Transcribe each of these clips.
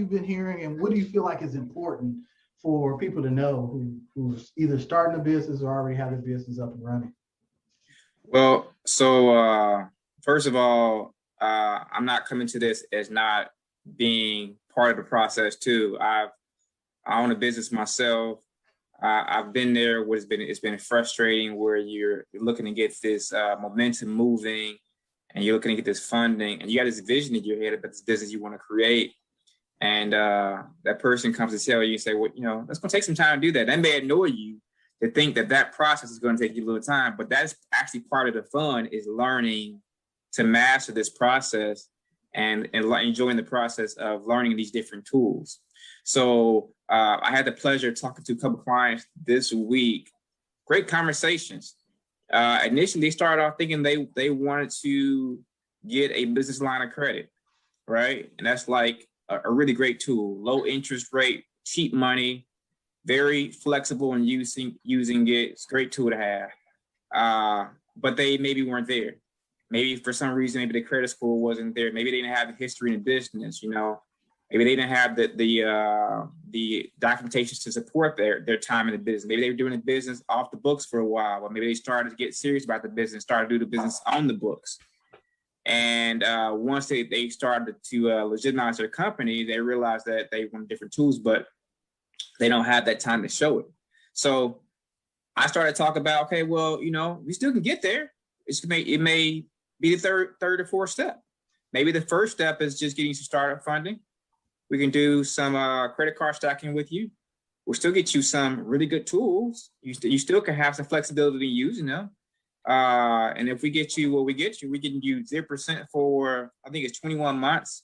you've been hearing, and what do you feel like is important for people to know who's either starting a business or already have their business up and running? Well, so first of all, I'm not coming to this as not being part of the process too. I own a business myself. I've been there. It's been frustrating where you're looking to get this momentum moving, and you're looking to get this funding, and you got this vision in your head about this business you want to create. And that person comes to tell you, say, well, that's going to take some time to do that. That may annoy you to think that process is going to take you a little time, but that's actually part of the fun, is learning to master this process and enjoying the process of learning these different tools. So I had the pleasure of talking to a couple of clients this week. Great conversations. Initially, they started off thinking they wanted to get a business line of credit, right? And that's like a really great tool, low interest rate, cheap money, very flexible in using it. It's a great tool to have. But they maybe weren't there. Maybe for some reason, maybe the credit score wasn't there. Maybe they didn't have the history in business, Maybe they didn't have the documentations to support their time in the business. Maybe they were doing the business off the books for a while, but maybe they started to get serious about the business, started to do the business on the books. And once they started to legitimize their company, they realized that they wanted different tools, but they don't have that time to show it. So I started talking about, okay, well, we still can get there. It may be the third or fourth step. Maybe the first step is just getting some startup funding. We can do some credit card stacking with you. We'll still get you some really good tools. You still can have some flexibility in using them. And if we get you what we get you, we can use 0% for, I think it's 21 months.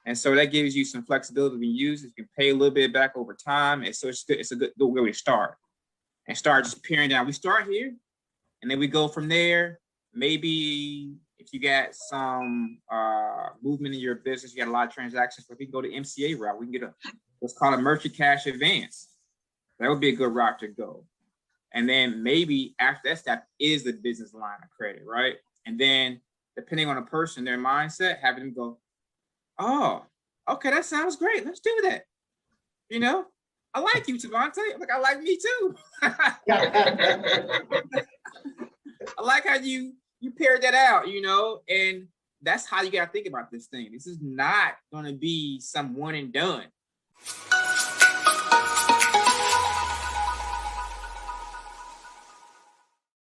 And so that gives you some flexibility to use. You can pay a little bit back over time. And so it's a good way to start. And start just paring down. We start here, and then we go from there. Maybe if you got some movement in your business, you got a lot of transactions, we can go to MCA route. We can get what's called a merchant cash advance. That would be a good route to go. And then maybe after that step is the business line of credit, right? And then depending on a person, their mindset, having them go, oh, okay, that sounds great. Let's do that. I like you, Tavante. I like me too. I like how you paired that out, and that's how you got to think about this thing. This is not going to be some one and done.